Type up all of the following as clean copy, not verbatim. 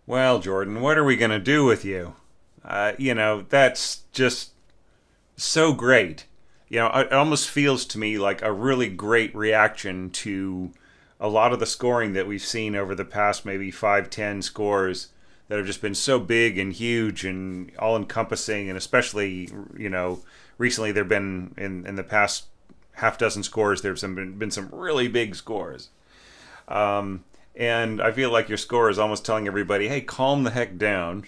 Well, Jordan, what are we going to do with you? That's just so great. It almost feels to me like a really great reaction to a lot of the scoring that we've seen over the past maybe 5, 10 scores that have just been so big and huge and all encompassing. And especially, recently there have been in the past half dozen scores, been some really big scores. Um, and I feel like your score is almost telling everybody, hey, calm the heck down.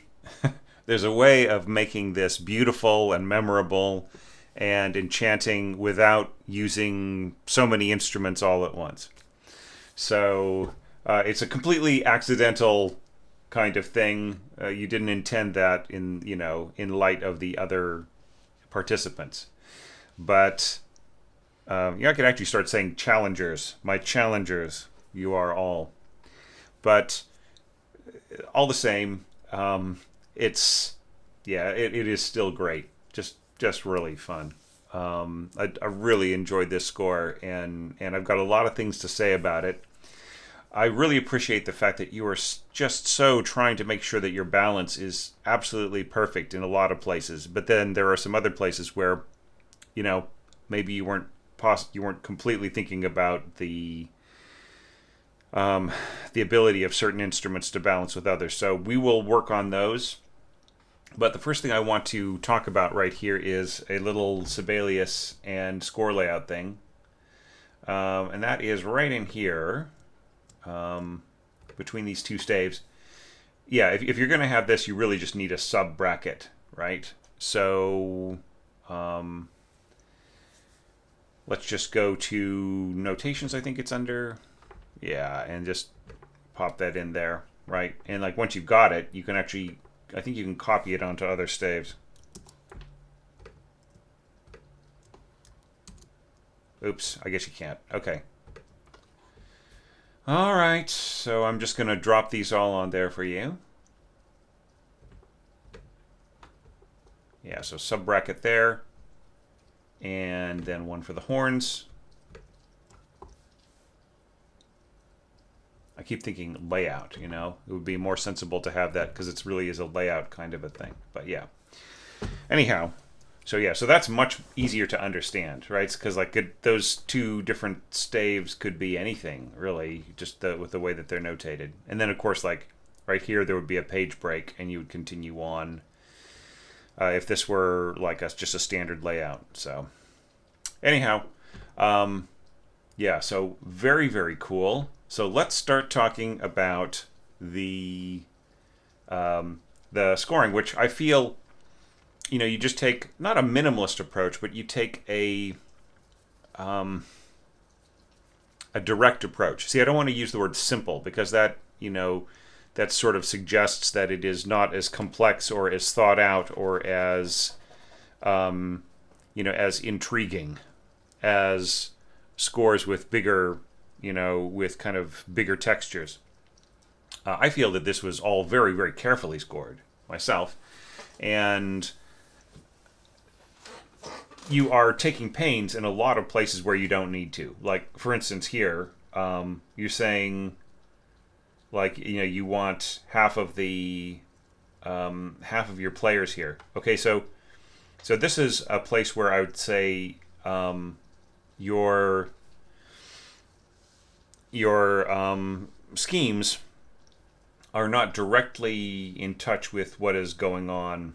There's a way of making this beautiful and memorable and enchanting without using so many instruments all at once. So it's a completely accidental kind of thing. You didn't intend that in light of the other participants. But I could actually start saying challengers, my challengers, you are all. But all the same, it's it is still great. Just really fun. I really enjoyed this score, and I've got a lot of things to say about it. I really appreciate the fact that you are just so trying to make sure that your balance is absolutely perfect in a lot of places. But then there are some other places where, you know, maybe you weren't completely thinking about the ability of certain instruments to balance with others. So we will work on those. But the first thing I want to talk about right here is a little Sibelius and score layout thing. And that is right in here, between these two staves. Yeah, if you're going to have this, you really just need a sub bracket, right? So let's just go to notations, I think it's under. Yeah, and just pop that in there, right? And like once you've got it, you can actually, I think you can copy it onto other staves. Oops, I guess you can't. Okay. All right, so I'm just going to drop these all on there for you. Yeah, so sub bracket there. And then one for the horns. I keep thinking layout, It would be more sensible to have that because it really is a layout kind of a thing. But yeah. Anyhow, so that's much easier to understand, right? Because those two different staves could be anything, really, just with the way that they're notated. And then, of course, like right here, there would be a page break, and you would continue on if this were like just a standard layout. So anyhow, so very, very cool. So let's start talking about the scoring, which I feel, you just take not a minimalist approach, but you take a direct approach. See, I don't want to use the word simple because that sort of suggests that it is not as complex or as thought out or as as intriguing as scores with bigger, with kind of bigger textures. I feel that this was all very, very carefully scored myself. And you are taking pains in a lot of places where you don't need to. Like, for instance, here, you're saying, like, you want half of your players here. Okay, so this is a place where I would say your schemes are not directly in touch with what is going on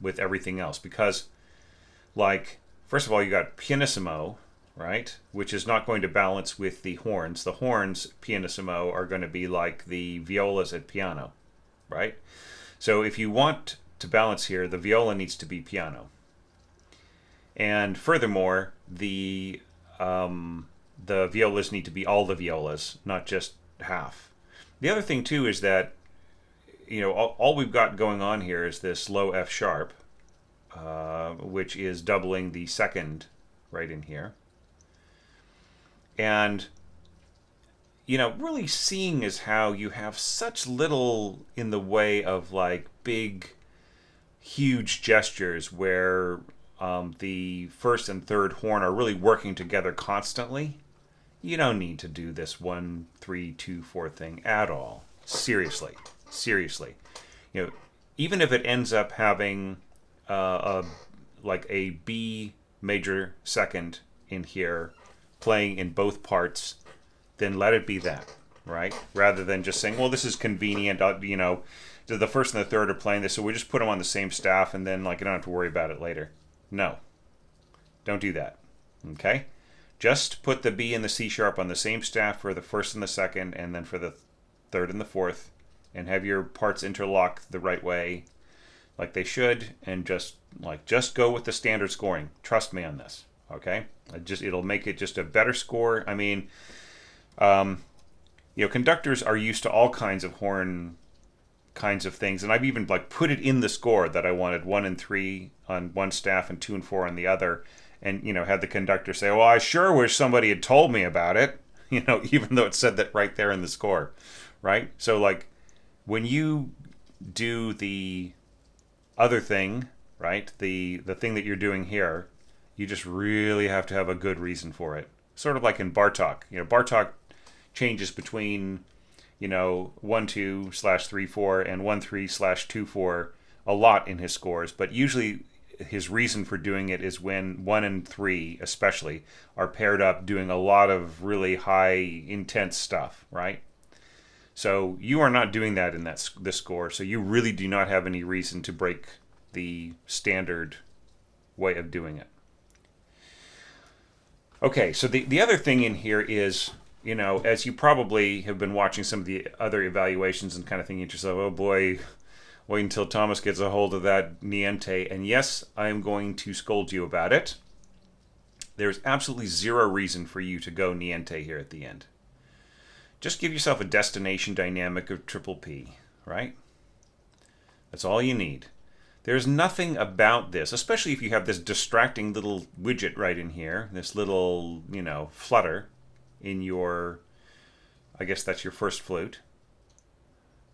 with everything else, because, like, first of all, you got pianissimo, right, which is not going to balance with the horns. The horns pianissimo are going to be like the violas at piano, right? So if you want to balance here, the viola needs to be piano. And furthermore, the violas need to be all the violas, not just half. The other thing too is that all we've got going on here is this low F sharp, which is doubling the second right in here. And really seeing is how you have such little in the way of like big, huge gestures where the first and third horn are really working together constantly. You don't need to do this 1, 3, 2, 4 thing at all. Seriously, seriously. You know, even if it ends up having a like a B major second in here, playing in both parts, then let it be that, right? Rather than just saying, well, this is convenient. You know, the first and the third are playing this, so we just put them on the same staff, and then like I don't have to worry about it later. No, don't do that. Okay, just put the B and the C sharp on the same staff for the first and the second, and then for the third and the fourth, and have your parts interlock the right way, like they should, and just go with the standard scoring. Trust me on this. Okay, it'll make it just a better score. I mean, you know, conductors are used to all kinds of horn kinds of things, and I've even like put it in the score that I wanted 1 and 3 on one staff and 2 and 4 on the other, and you know, had the conductor say, well, I sure wish somebody had told me about it, you know, even though it said that right there in the score, right? So like when you do the other thing, right, the thing that you're doing here, you just really have to have a good reason for it. Sort of like in Bartok. You know, Bartok changes between, you know, 1-2/3-4 and 1-3/2-4 a lot in his scores, but usually his reason for doing it is when 1 and 3 especially are paired up doing a lot of really high intense stuff, right? So you are not doing that in this score, so you really do not have any reason to break the standard way of doing it. Okay, so the other thing in here is, you know, as you probably have been watching some of the other evaluations and kind of thinking to yourself, oh boy, wait until Thomas gets a hold of that niente. And yes, I'm going to scold you about it. There's absolutely zero reason for you to go niente here at the end. Just give yourself a destination dynamic of triple P, right? That's all you need. There's nothing about this, especially if you have this distracting little widget right in here, this little, you know, flutter in your, I guess that's your first flute.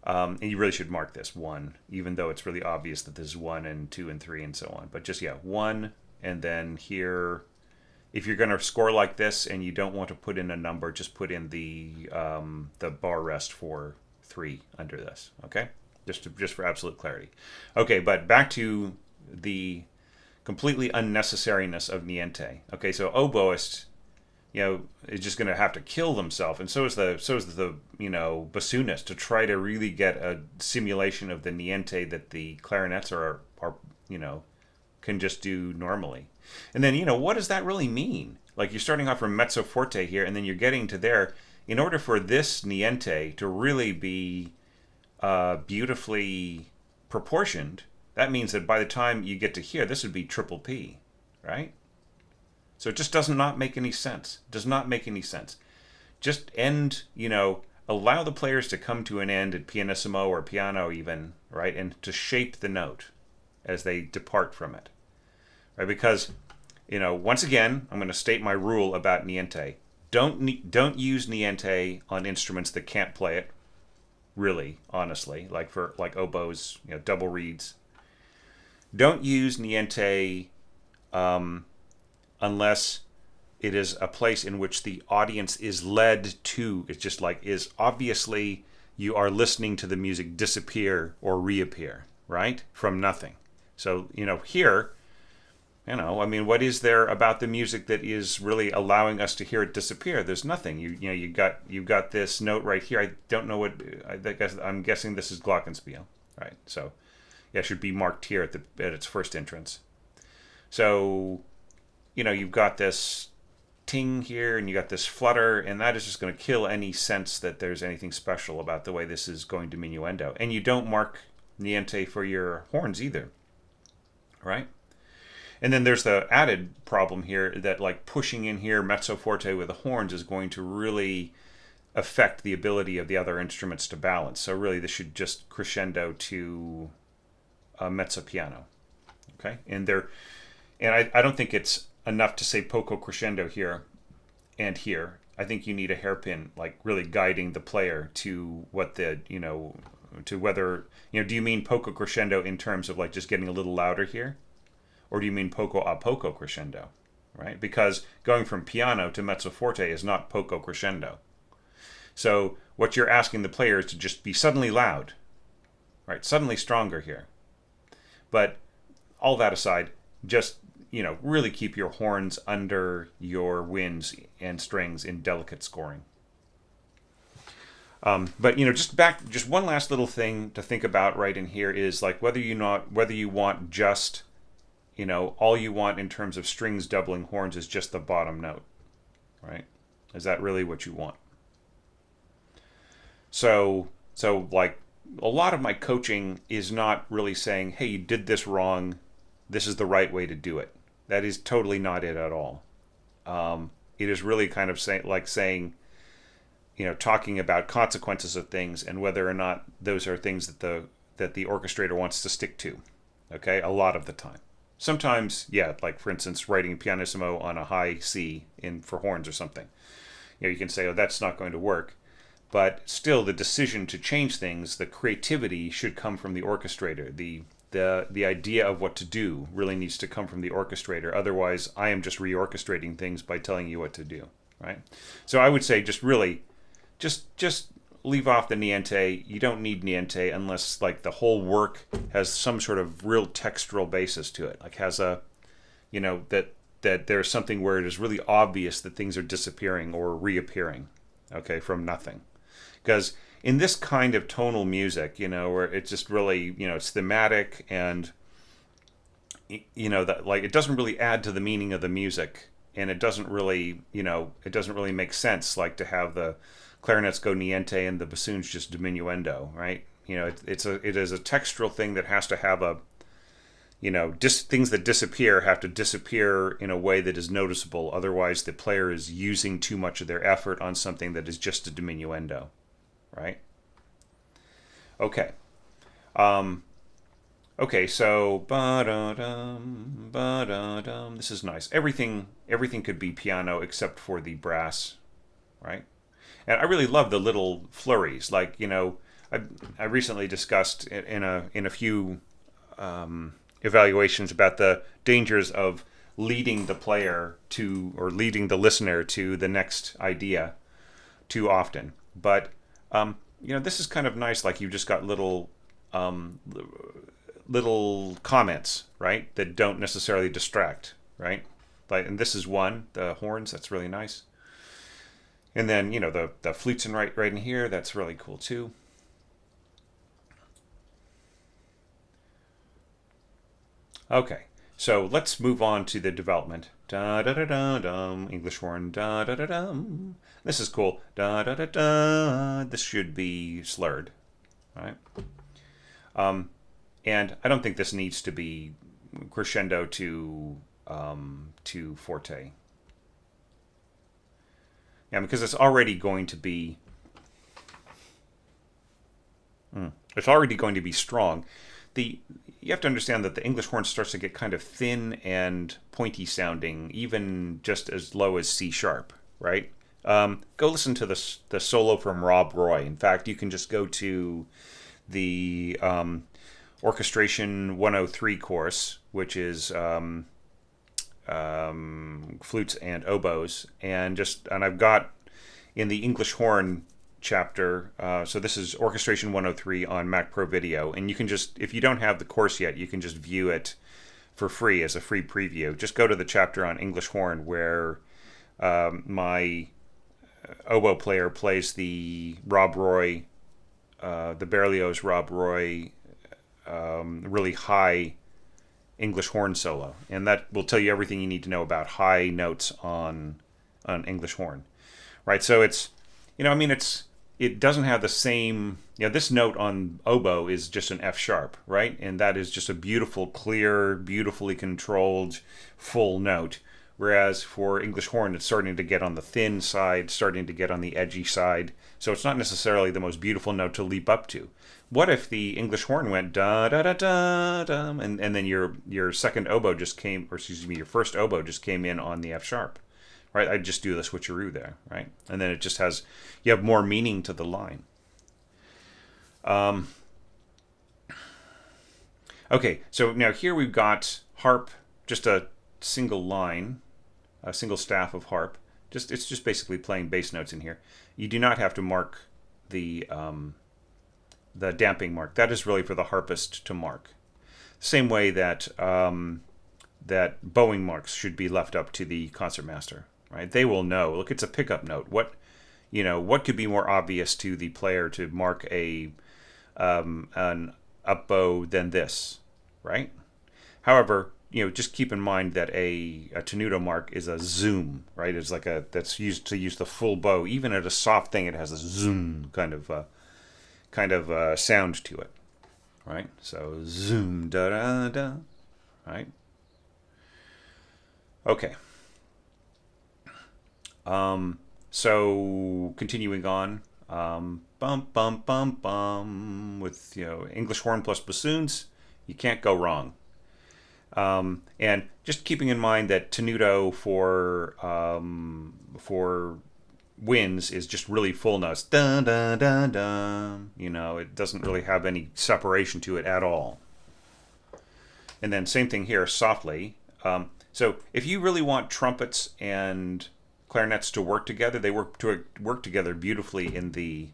And you really should mark this 1, even though it's really obvious that this is 1 and 2 and 3 and so on. But just, yeah, 1, and then here, if you're going to score like this and you don't want to put in a number, just put in the bar rest for 3 under this, okay? Just for absolute clarity. Okay, but back to the completely unnecessariness of niente. Okay, so oboist, you know, is just going to have to kill themselves, and so is the you know, bassoonist, to try to really get a simulation of the niente that the clarinets are you know, can just do normally. And then, you know, what does that really mean? Like, you're starting off from mezzo forte here, and then you're getting to there. In order for this niente to really be beautifully proportioned, that means that by the time you get to here, this would be triple P, right? So it just does not make any sense. Does not make any sense. Just end, you know, allow the players to come to an end at pianissimo or piano even, right? And to shape the note as they depart from it, right? Because, you know, once again, I'm going to state my rule about niente. Don't use niente on instruments that can't play it, really, honestly, like oboes, you know, double reeds. Don't use niente unless it is a place in which the audience is led to. It's just like, is obviously you are listening to the music disappear or reappear, right? From nothing. So, you know, here, you know, I mean, what is there about the music that is really allowing us to hear it disappear? There's nothing. You know, you've got this note right here. I don't know what. I'm guessing this is glockenspiel, right? So, yeah, it should be marked here at its first entrance. So, you know, you've got this ting here, and you got this flutter, and that is just going to kill any sense that there's anything special about the way this is going to minuendo. And you don't mark niente for your horns either, right? And then there's the added problem here that, like, pushing in here mezzo forte with the horns is going to really affect the ability of the other instruments to balance. So really this should just crescendo to mezzo piano. Okay? And I don't think it's enough to say poco crescendo here and here. I think you need a hairpin, like, really guiding the player to what the, you know, to whether, you know, do you mean poco crescendo in terms of, like, just getting a little louder here? Or do you mean poco a poco crescendo, right? Because going from piano to mezzo forte is not poco crescendo. So what you're asking the player is to just be suddenly loud, right? Suddenly stronger here. But all that aside, just, really keep your horns under your winds and strings in delicate scoring. But just one last little thing to think about right in here is like whether you want just, all you want in terms of strings doubling horns is just the bottom note, right? Is that really what you want? So like a lot of my coaching is not really saying, hey, you did this wrong. This is the right way to do it. That is totally not it at all. It is really kind of saying, talking about consequences of things and whether or not those are things that the orchestrator wants to stick to. Okay, a lot of the time. Sometimes, yeah, like for instance, writing pianissimo on a high C for horns or something. You can say, oh, that's not going to work. But still, the decision to change things, the creativity should come from the orchestrator. The idea of what to do really needs to come from the orchestrator. Otherwise, I am just reorchestrating things by telling you what to do, right? So I would say just leave off the niente. You don't need niente unless like the whole work has some sort of real textural basis to it. Like has a, that there's something where it is really obvious that things are disappearing or reappearing, okay, from nothing. Because in this kind of tonal music, where it's just really, it's thematic and, that like it doesn't really add to the meaning of the music, and it doesn't really, make sense like to have the clarinets go niente and the bassoons just diminuendo, right? It is a textural thing that has to have a, things that disappear have to disappear in a way that is noticeable. Otherwise, the player is using too much of their effort on something that is just a diminuendo, right? Okay. Okay, so ba-da-dum, ba-da-dum. This is nice. Everything could be piano except for the brass, right? And I really love the little flurries. Like, I recently discussed in a few evaluations about the dangers of leading the player to, or leading the listener to the next idea too often. But this is kind of nice. Like you've just got little comments, right, that don't necessarily distract, right? And this is one, the horns. That's really nice. And then the flutes right in here. That's really cool too. Okay, so let's move on to the development. Da da da da dum. English horn. Da da da dum. This is cool. Da da da da. This should be slurred, right? And I don't think this needs to be crescendo to forte. Yeah, because it's already going to be. It's already going to be strong. You have to understand that the English horn starts to get kind of thin and pointy sounding, even just as low as C sharp, right? Go listen to the solo from Rob Roy. In fact, you can just go to the Orchestration 103 course, which is flutes and oboes, and I've got in the English horn chapter. So this is Orchestration 103 on Mac Pro Video, and you can just, if you don't have the course yet, you can just view it for free as a free preview. Just go to the chapter on English horn where my oboe player plays the Rob Roy, the Berlioz Rob Roy, really high English horn solo, and that will tell you everything you need to know about high notes on English horn, right? So it's, it doesn't have the same, this note on oboe is just an F sharp, right? And that is just a beautiful, clear, beautifully controlled, full note. Whereas for English horn, it's starting to get on the thin side, starting to get on the edgy side. So it's not necessarily the most beautiful note to leap up to. What if the English horn went da da da da da, and then your second oboe just came, or excuse me, your first oboe just came in on the F sharp, right? I'd just do the switcheroo there, right? And then it just has, you have more meaning to the line. Okay, so now here we've got harp, just a single line, a single staff of harp, It's just basically playing bass notes in here. You do not have to mark the damping mark. That is really for the harpist to mark. Same way that that bowing marks should be left up to the concertmaster, right? They will know. Look, it's a pickup note. What could be more obvious to the player to mark an up bow than this, right? However, just keep in mind that a tenuto mark is a zoom, right? It's like that's used to use the full bow. Even at a soft thing, it has a zoom kind of sound to it, right? So zoom da da da, right? Okay. So continuing on, bum bum bum bum with English horn plus bassoons, you can't go wrong. And just keeping in mind that tenuto for winds is just really full notes. Dun dun dun dun. It doesn't really have any separation to it at all. And then same thing here, softly. So if you really want trumpets and clarinets to work together, they work together beautifully in the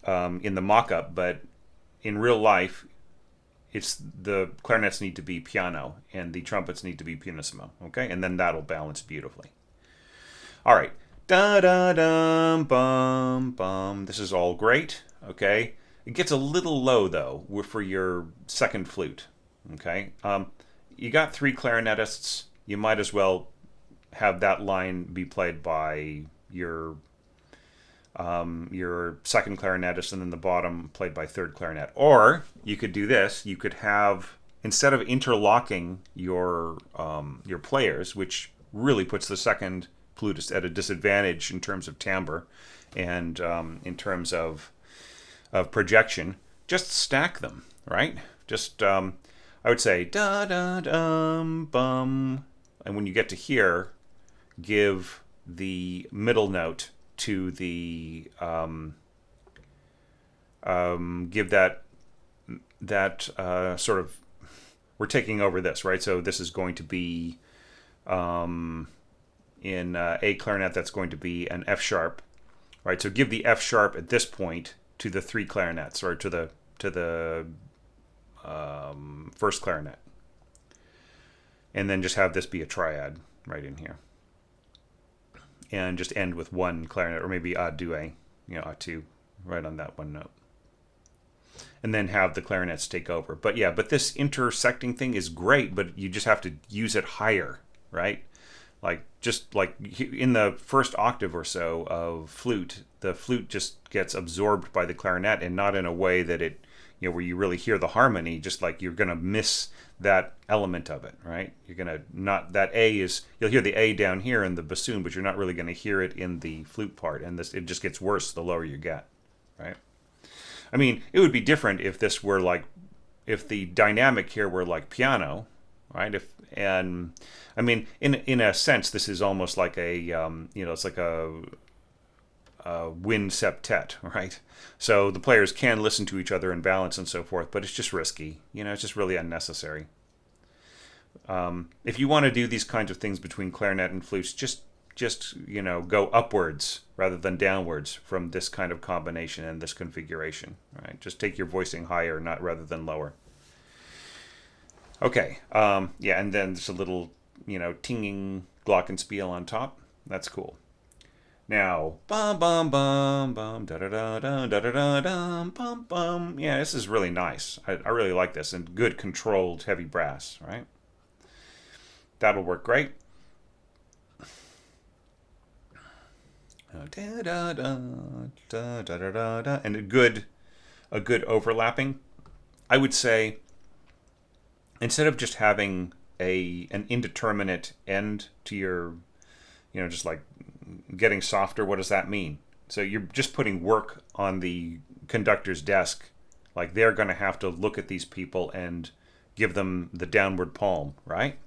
mock-up, but in real life, it's the clarinets need to be piano and the trumpets need to be pianissimo. Okay, and then that'll balance beautifully. All right, da da dum bum bum. This is all great. Okay, it gets a little low though for your second flute. Okay, you got 3 clarinetists. You might as well have that line be played by your second clarinetist, and then the bottom played by third clarinet. Or you could do this. You could have, instead of interlocking your players, which really puts the second flutist at a disadvantage in terms of timbre and in terms of projection, just stack them, right? Just I would say da da dum bum, and when you get to here, give the middle note to the give that sort of, we're taking over this, right? So this is going to be in A clarinet, that's going to be an F sharp, right? So give the F sharp at this point to the 3 clarinets, or to the first clarinet, and then just have this be a triad right in here, and just end with 1 clarinet, or maybe a deux, a2, right on that 1 note, and then have the clarinets take over. But this intersecting thing is great, but you just have to use it higher, right? Just like in the first octave or so of flute, the flute just gets absorbed by the clarinet, and not in a way that it, where you really hear the harmony, just like you're going to miss that element of it, right? You're going to not, that A is, you'll hear the A down here in the bassoon, but you're not really going to hear it in the flute part, and it just gets worse the lower you get, right? I mean, it would be different if this were if the dynamic here were like piano, right? In a sense, this is almost like it's like a wind septet, right? So the players can listen to each other and balance and so forth, but it's just risky. It's just really unnecessary. If you want to do these kinds of things between clarinet and flutes, just go upwards rather than downwards from this kind of combination and this configuration, right? Just take your voicing higher, not rather than lower. Okay, and then there's a little, tinging glockenspiel on top. That's cool. Now, bum bum bum bum da da da da da da da bum bum. Yeah, this is really nice. I really like this, and good controlled heavy brass, right? That'll work great. Da da da da da da da, and a good overlapping. I would say, instead of just having an indeterminate end to your, just like getting softer, what does that mean? So you're just putting work on the conductor's desk. Like, they're going to have to look at these people and give them the downward palm, right?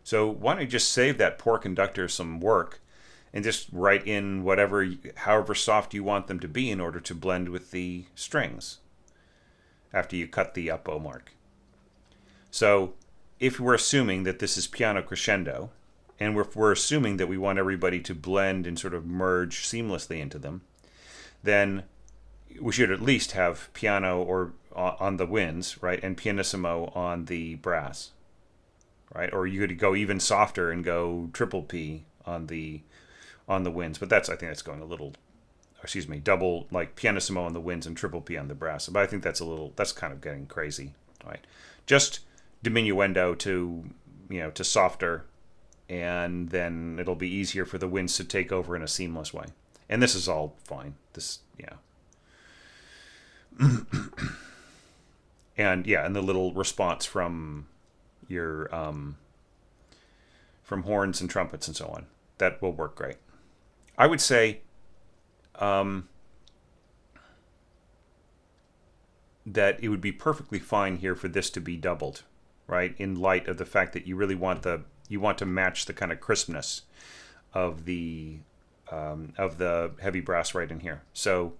So why don't you just save that poor conductor some work and just write in however soft you want them to be in order to blend with the strings after you cut the up bow mark. So if we're assuming that this is piano crescendo, and we're assuming that we want everybody to blend and sort of merge seamlessly into them, then we should at least have piano or on the winds, right, and pianissimo on the brass, right? Or you could go even softer and go triple P on the winds, but I think that's going a little, excuse me, double, like pianissimo on the winds and triple P on the brass. But I think that's kind of getting crazy, right? Just diminuendo to softer, and then it'll be easier for the winds to take over in a seamless way. And this is all fine. And the little response from your from horns and trumpets and so on, that will work great. I would say that it would be perfectly fine here for this to be doubled, right? In light of the fact that you really want to match the kind of crispness of the heavy brass right in here. So,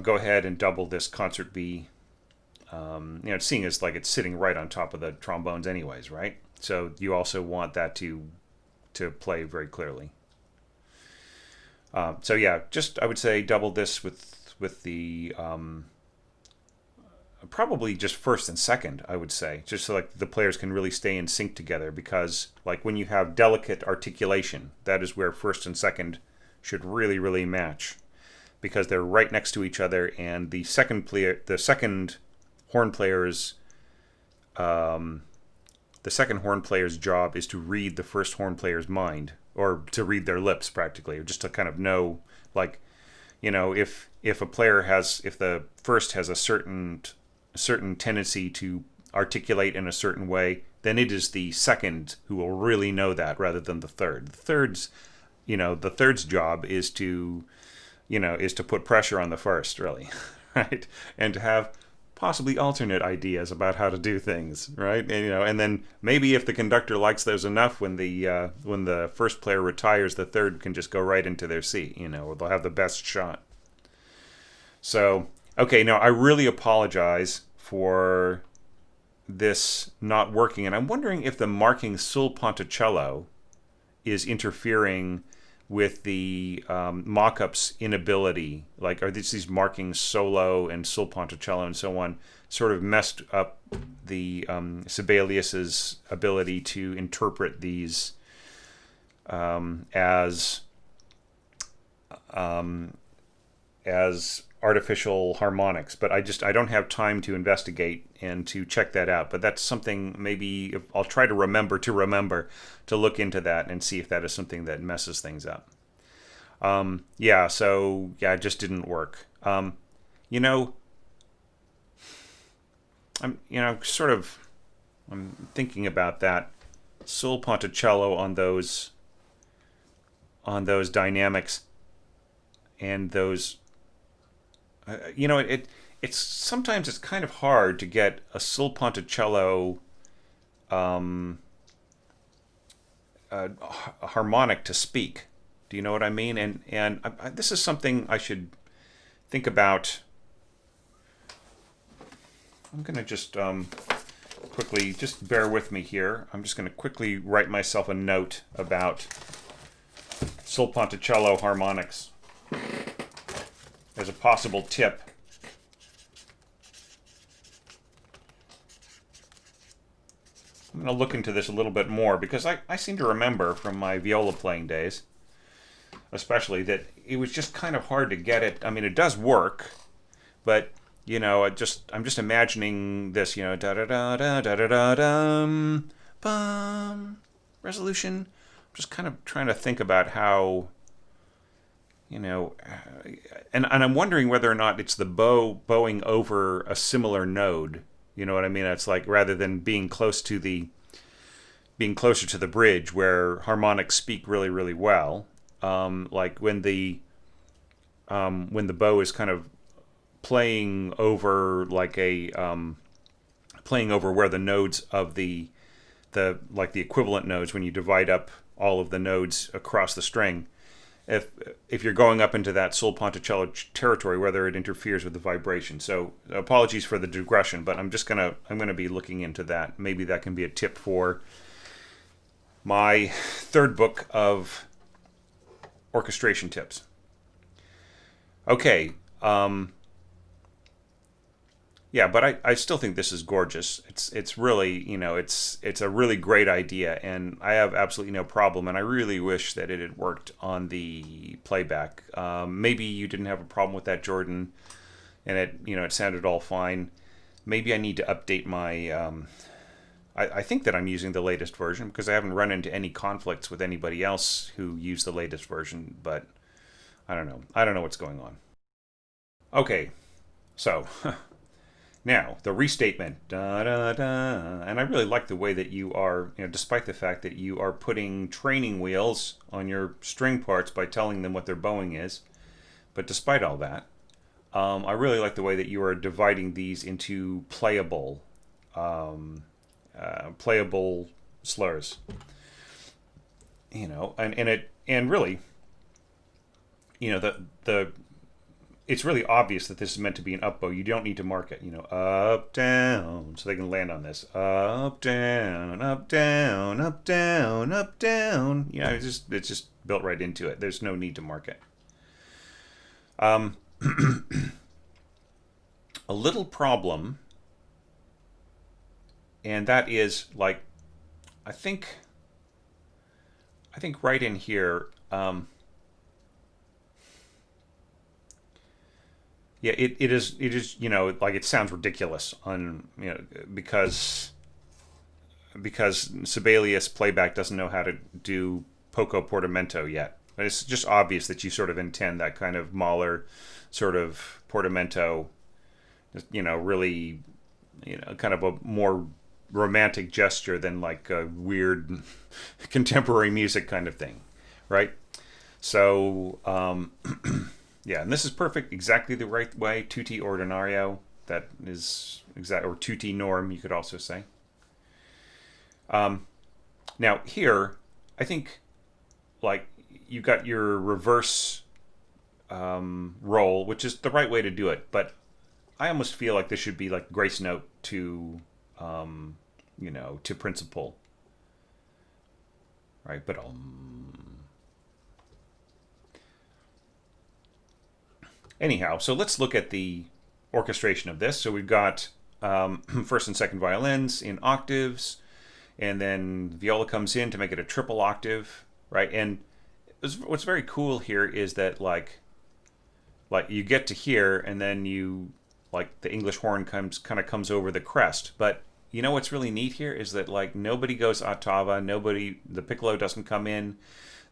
go ahead and double this concert B. Seeing as like it's sitting right on top of the trombones anyways, right? So you also want that to play very clearly. Just I would say double this with the probably just first and second, I would say, just so like the players can really stay in sync together, because like when you have delicate articulation, that is where first and second should really, really match, because they're right next to each other, and the second horn player's job is to read the first horn player's mind, or to read their lips practically, or just to kind of know, like, if the first has a certain tendency to articulate in a certain way, then it is the second who will really know that, rather than the third. The third's job is to put pressure on the first, really, right? And to have possibly alternate ideas about how to do things, right? And then maybe if the conductor likes those enough, when the first player retires, the third can just go right into their seat, or they'll have the best shot. So, okay, now I really apologize for this not working, and I'm wondering if the marking sul ponticello is interfering with the mock-up's inability. Like, are these marking solo and sul ponticello and so on sort of messed up the Sibelius's ability to interpret these as artificial harmonics? But I don't have time to investigate and to check that out. But that's something maybe I'll try to remember to look into that and see if that is something that messes things up. It just didn't work. I'm thinking about that sul ponticello on those dynamics and those. It's sometimes it's kind of hard to get a sul ponticello a harmonic to speak. Do you know what I mean? And this is something I should think about. I'm going to just quickly, just bear with me here. I'm just going to quickly write myself a note about sul ponticello harmonics as a possible tip. I'm going to look into this a little bit more, because I seem to remember from my viola playing days, especially, that it was just kind of hard to get it. I mean, it does work, but I'm just imagining this, da da da da da da da dum, bum, resolution. I'm just kind of trying to think about how, and I'm wondering whether or not it's the bowing over a similar node. You know what I mean? It's like, rather than being closer to the bridge where harmonics speak really, really well, like when the bow is kind of playing over like playing over where the nodes of the equivalent nodes, when you divide up all of the nodes across the string. If you're going up into that sul ponticello territory, whether it interferes with the vibration. So apologies for the digression, but I'm gonna be looking into that. Maybe that can be a tip for my third book of orchestration tips. Okay, yeah, but I still think this is gorgeous. It's really, it's a really great idea, and I have absolutely no problem. And I really wish that it had worked on the playback. Maybe you didn't have a problem with that, Jordan, and it sounded all fine. Maybe I need to update my. I think that I'm using the latest version because I haven't run into any conflicts with anybody else who used the latest version. But I don't know. I don't know what's going on. Okay, so now, the restatement. Da, da, da. And I really like the way that you are, despite the fact that you are putting training wheels on your string parts by telling them what their bowing is. But despite all that, I really like the way that you are dividing these into playable slurs. And really, the it's really obvious that this is meant to be an up bow. You don't need to mark it. Up, down, so they can land on this. Up, down, up, down, up, down, up, down. It's just built right into it. There's no need to mark it. A little problem, and that is like, I think right in here. Yeah, it is like it sounds ridiculous on because Sibelius playback doesn't know how to do poco portamento yet. But it's just obvious that you sort of intend that kind of Mahler sort of portamento, really, kind of a more romantic gesture than like a weird contemporary music kind of thing, right? So, yeah, and this is perfect, exactly the right way. Tutti ordinario, that is exact, or tutti norm, you could also say. Now here, I think, like you got your reverse roll, which is the right way to do it. But I almost feel like this should be like grace note to, to principal, right? But anyhow, so let's look at the orchestration of this. So we've got first and second violins in octaves, and then viola comes in to make it a triple octave, right? And what's very cool here is that like you get to here, and then you like the English horn comes over the crest. But what's really neat here is that like nobody goes ottava, the piccolo doesn't come in,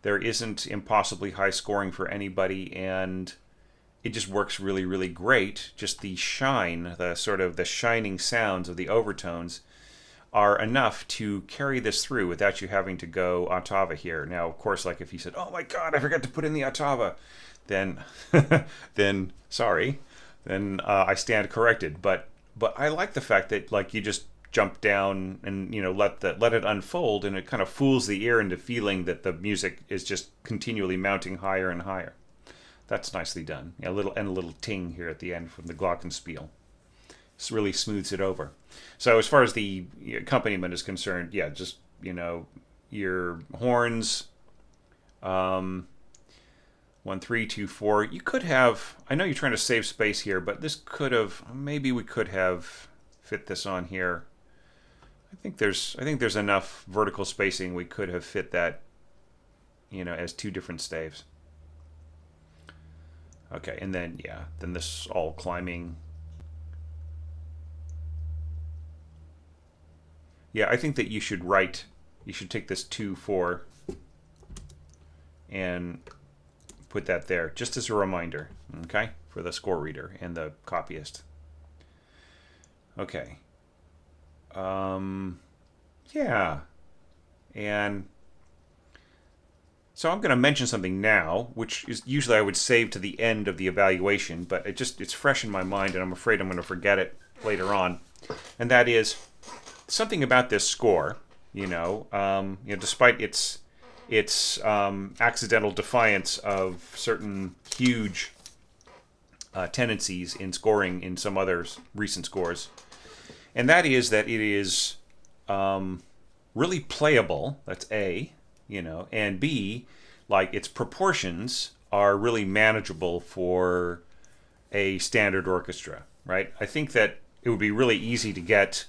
there isn't impossibly high scoring for anybody, and it just works really, really great. Just the shine, the sort of the shining sounds of the overtones are enough to carry this through without you having to go ottava here. Now, of course, like if you said, "Oh my God, I forgot to put in the ottava," then, then sorry, then I stand corrected. But I like the fact that like you just jump down and let it unfold, and it kind of fools the ear into feeling that the music is just continually mounting higher and higher. That's nicely done. A little ting here at the end from the glockenspiel. This really smooths it over. So as far as the accompaniment is concerned, yeah, just your horns, 1, 3, 2, 4. You could have. I know you're trying to save space here, but this could have. Maybe we could have fit this on here. I think there's enough vertical spacing. We could have fit that, as two different staves. Okay, and then then this all climbing. Yeah, I think that you should take this 2, 4 and put that there, just as a reminder, okay, for the score reader and the copyist. Okay. Yeah. And so I'm going to mention something now, which is usually I would save to the end of the evaluation, but it's fresh in my mind, and I'm afraid I'm going to forget it later on. And that is something about this score. Despite its accidental defiance of certain huge tendencies in scoring in some other recent scores, and that is that it is really playable. That's A, and B, like its proportions are really manageable for a standard orchestra, right? I think that it would be really easy to get,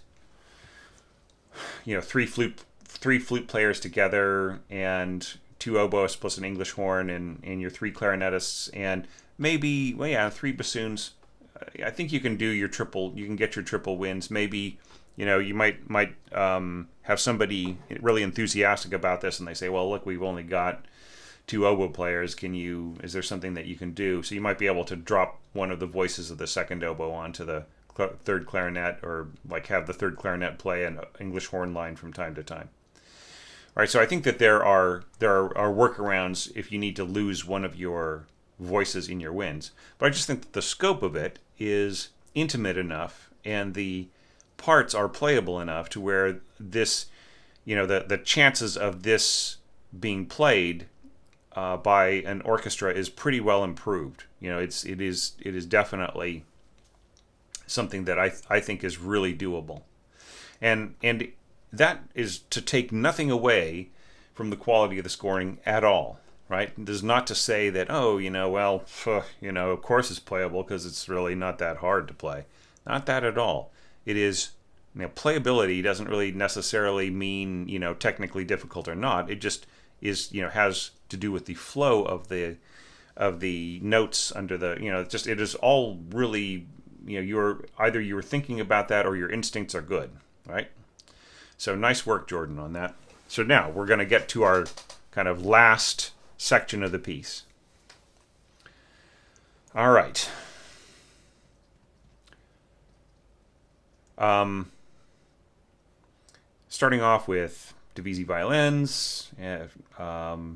three flute players together and two oboists plus an English horn and your three clarinetists and maybe, three bassoons. I think you can do your triple. You can get your triple winds. Maybe, you might have somebody really enthusiastic about this, and they say, "Well, look, we've only got two oboe players. Is there something that you can do?" So you might be able to drop one of the voices of the second oboe onto the third clarinet, or like have the third clarinet play an English horn line from time to time. All right. So I think that there are workarounds if you need to lose one of your voices in your winds. But I just think that the scope of it is intimate enough and the parts are playable enough to where this, the chances of this being played by an orchestra is pretty well improved. It is definitely something that I think is really doable. And that is to take nothing away from the quality of the scoring at all. Right? It is not to say that, of course it's playable because it's really not that hard to play. Not that at all. It is, playability doesn't really necessarily mean, technically difficult or not. It just is, has to do with the flow of the notes under the, it is all really, you're thinking about that or your instincts are good, right? So nice work, Jordan, on that. So now we're going to get to our kind of last section of the piece. All right. Starting off with Divisi violins,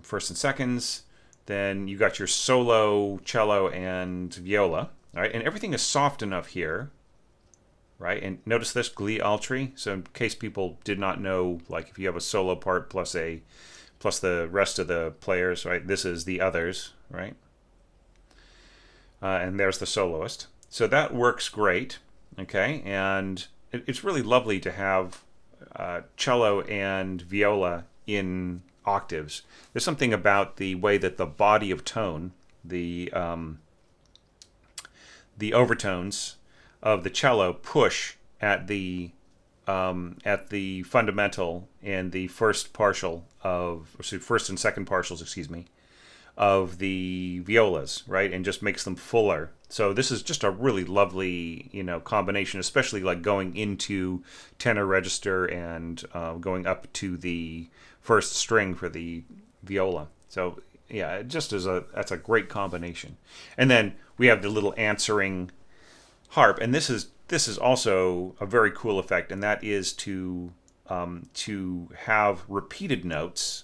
first and seconds. Then you got your solo, cello, and viola. All right, and everything is soft enough here, right? And notice this, gli altri. So in case people did not know, like if you have a solo part plus the rest of the players, right? This is the others, right? And there's the soloist. So that works great, okay? And it's really lovely to have cello and viola in octaves. There's something about the way that the body of tone, the overtones of the cello push at the fundamental and the first and second partials, of the violas, right? And just makes them fuller. So this is just a really lovely, combination, especially like going into tenor register and going up to the first string for the viola. So yeah, that's a great combination. And then we have the little answering harp, and this is also a very cool effect, and that is to have repeated notes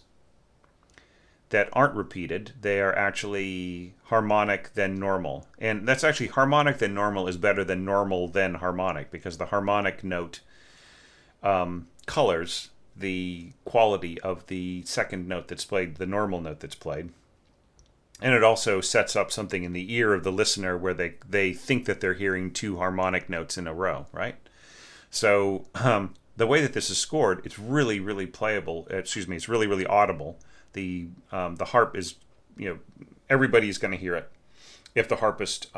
that aren't repeated. They are actually harmonic then normal, and that's actually harmonic then normal is better than normal then harmonic, because the harmonic note colors the quality of the second note that's played, the normal note that's played. And it also sets up something in the ear of the listener where they think that they're hearing two harmonic notes in a row, right? So the way that this is scored, it's really, really playable. It's really, really audible. The harp is, everybody's going to hear it if the harpist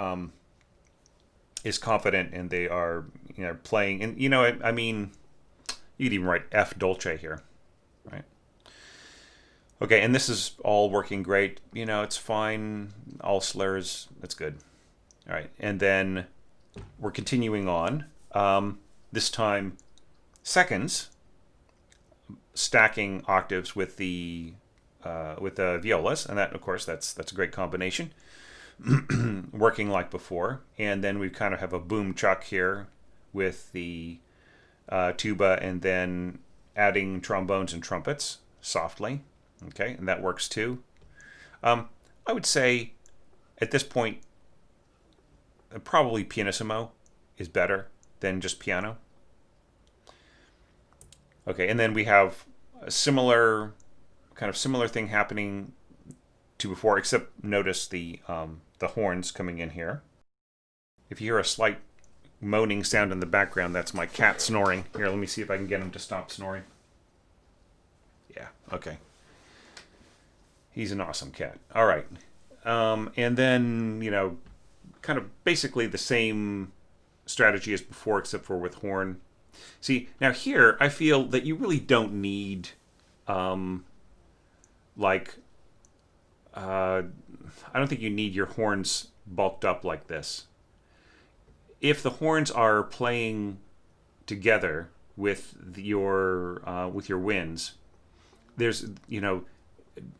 is confident and they are, playing. And you could even write F dolce here, right? Okay, and this is all working great. It's fine. All slurs, that's good. All right, and then we're continuing on. This time, seconds, stacking octaves with the violas, and that, of course, that's a great combination. Working like before, and then we kind of have a boom chuck here with the tuba, and then adding trombones and trumpets softly. Okay, and that works too. I would say at this point, probably pianissimo is better than just piano. Okay, and then we have a similar thing happening to before, except notice the horns coming in here. If you hear a slight moaning sound in the background, that's my cat snoring. Here, let me see if I can get him to stop snoring. Yeah, okay. He's an awesome cat. All right. And then, kind of basically the same strategy as before, except for with horn. See, now here, I feel that you really don't need, like, I don't think you need your horns bulked up like this. If the horns are playing together with your winds, there's,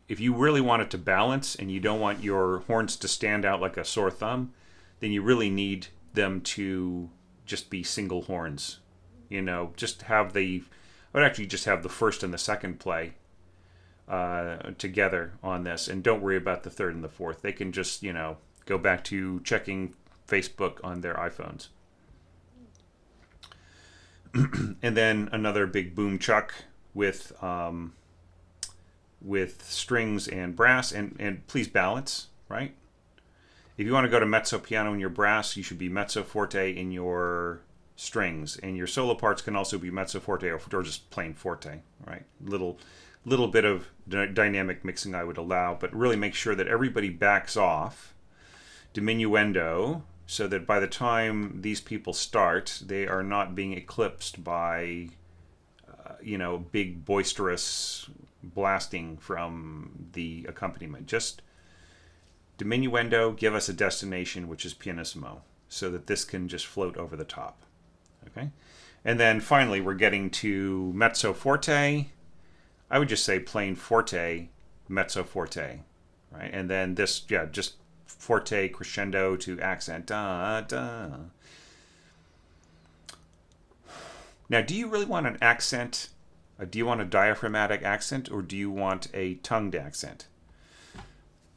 if you really want it to balance and you don't want your horns to stand out like a sore thumb, then you really need them to just be single horns. Just have I would actually just have the first and the second play together on this, and don't worry about the third and the fourth. They can just, go back to checking Facebook on their iPhones. And then another big boom chuck with strings and brass, and please balance, right? If you want to go to mezzo piano in your brass, you should be mezzo forte in your strings, and your solo parts can also be mezzo forte or just plain forte, right? Little bit of dynamic mixing I would allow, but really make sure that everybody backs off diminuendo, so that by the time these people start, they are not being eclipsed by big boisterous blasting from the accompaniment. Just diminuendo, give us a destination, which is pianissimo, so that this can just float over the top. Okay? And then finally, we're getting to mezzo forte. I would just say plain forte, mezzo forte, right? And then this, just forte crescendo to accent. Da, da. Now, do you really want an accent? Do you want a diaphragmatic accent, or do you want a tongued accent?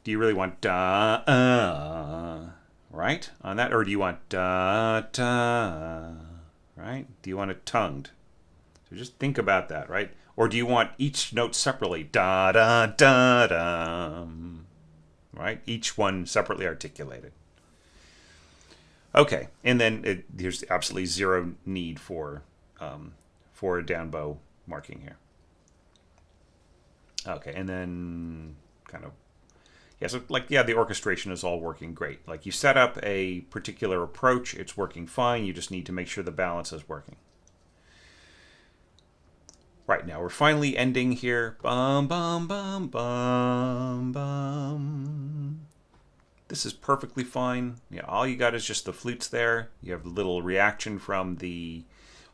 Do you really want da, right, on that? Or do you want da, da, right? Do you want it tongued? So just think about that, right? Or do you want each note separately? Da, da, da, da, right? Each one separately articulated. Okay, and then there's absolutely zero need for a down bow marking here. Okay, and then the orchestration is all working great. Like, you set up a particular approach, it's working fine, you just need to make sure the balance is working. Right, now we're finally ending here. Bum, bum, bum, bum, bum. This is perfectly fine. All you got is just the flutes there. You have a little reaction from the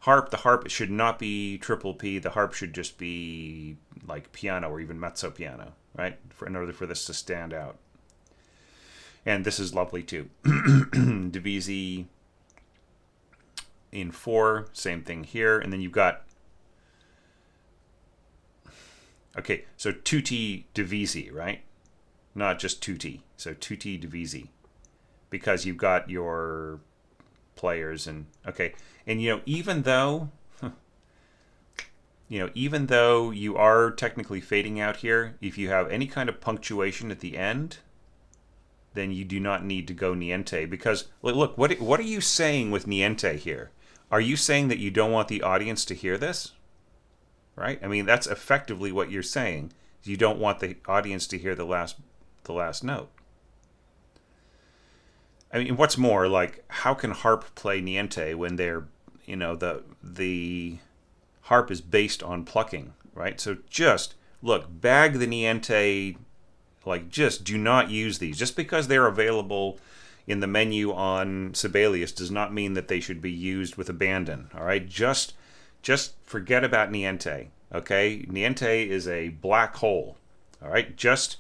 harp. The harp should not be triple P. The harp should just be like piano or even mezzo piano, right? In order for this to stand out. And this is lovely too. Divisi in 4, same thing here. And then you've got, okay, so 2T divisi, right? Not just 2T. So 2T divisi. Because you've got your players and, okay. And, even though you are technically fading out here, if you have any kind of punctuation at the end, then you do not need to go niente. Because, look, what are you saying with niente here? Are you saying that you don't want the audience to hear this? Right? I mean, that's effectively what you're saying. You don't want the audience to hear the last note. I mean, what's more, like, how can harp play niente when they're, the harp is based on plucking, right? So just, look, bag the niente, like, just do not use these. Just because they're available in the menu on Sibelius does not mean that they should be used with abandon, all right? Just forget about niente, okay? Niente is a black hole, all right? Just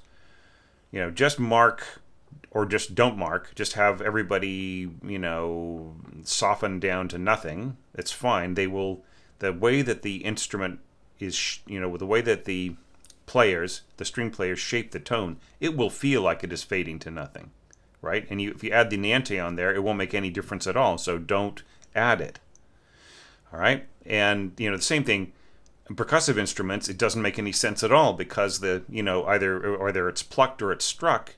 mark, or just don't mark. Just have everybody, soften down to nothing. It's fine. They will, the way that the instrument is, the way that the string players shape the tone, it will feel like it is fading to nothing, right? And if you add the niente on there, it won't make any difference at all. So don't add it. All right, and the same thing. In percussive instruments, it doesn't make any sense at all because either it's plucked or it's struck.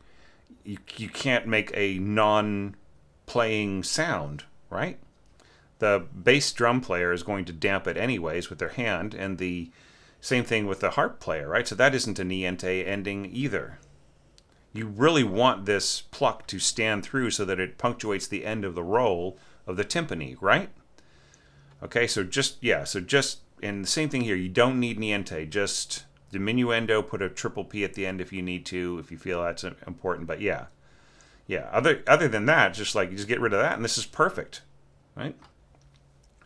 You can't make a non-playing sound, right? The bass drum player is going to damp it anyways with their hand, and the Same thing with the harp player, right? So that isn't a niente ending either. You really want this pluck to stand through so that it punctuates the end of the roll of the timpani, right? Okay, so just, and the same thing here. You don't need niente. Just diminuendo, put a triple P at the end if you need to, if you feel that's important. But yeah. Other than that, just get rid of that, and this is perfect, right?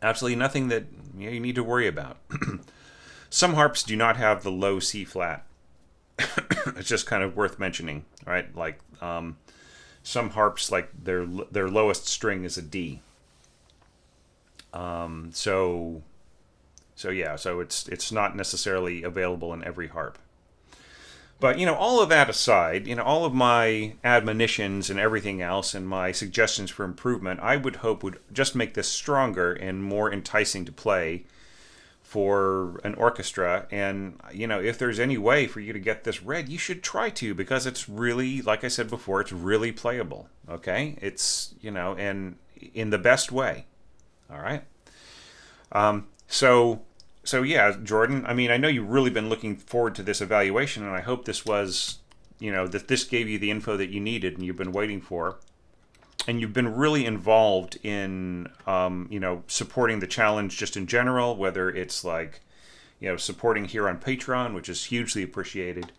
Absolutely nothing that you need to worry about. Some harps do not have the low C flat. It's just kind of worth mentioning, right? Like some harps, like their lowest string is a D. So it's not necessarily available in every harp. But all of that aside, all of my admonitions and everything else, and my suggestions for improvement, I would hope would just make this stronger and more enticing to play for an orchestra. And if there's any way for you to get this read, you should try to, because it's really, like I said before, it's really playable. Okay, it's and in the best way. All right. So yeah, Jordan, I mean, I know you've really been looking forward to this evaluation, and I hope this was, that this gave you the info that you needed and you've been waiting for. And you've been really involved in, supporting the challenge just in general, whether it's supporting here on Patreon, which is hugely appreciated,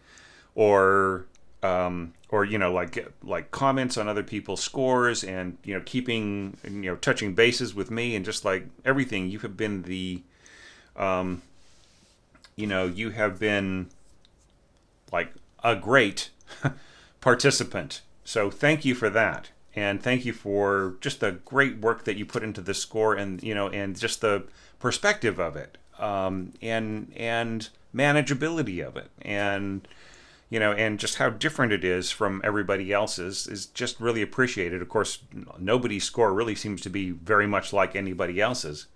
or like comments on other people's scores, and keeping touching bases with me, and just like everything. You have been the you have been like a great participant. So thank you for that. And thank you for just the great work that you put into this score, and and just the perspective of it, and manageability of it, and and just how different it is from everybody else's is just really appreciated. Of course, nobody's score really seems to be very much like anybody else's.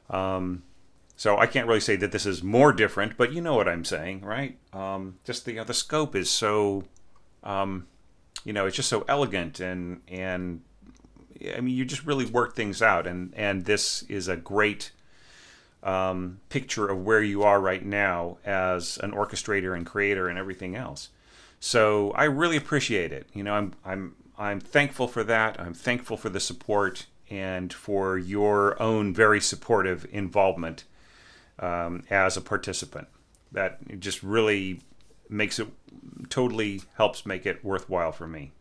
So I can't really say that this is more different, but you know what I'm saying, right? Just the scope is so. It's just so elegant, and I mean, you just really work things out, and this is a great picture of where you are right now as an orchestrator and creator and everything else. So I really appreciate it. I'm thankful for that. I'm thankful for the support and for your own very supportive involvement as a participant. That just really totally helps make it worthwhile for me.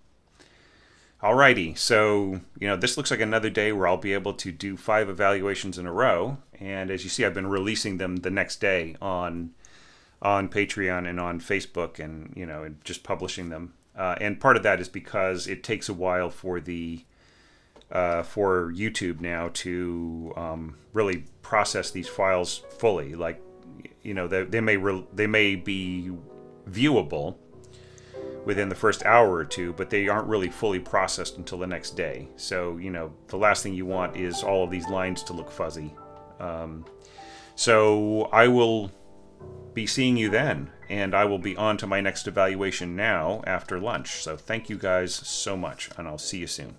Alrighty, so this looks like another day where I'll be able to do 5 evaluations in a row, and as you see, I've been releasing them the next day on Patreon and on Facebook, and and just publishing them. And part of that is because it takes a while for for YouTube now to really process these files fully. Like they may be viewable within the first hour or two, but they aren't really fully processed until the next day. So the last thing you want is all of these lines to look fuzzy. So I will be seeing you then, and I will be on to my next evaluation now after lunch. So thank you guys so much, and I'll see you soon.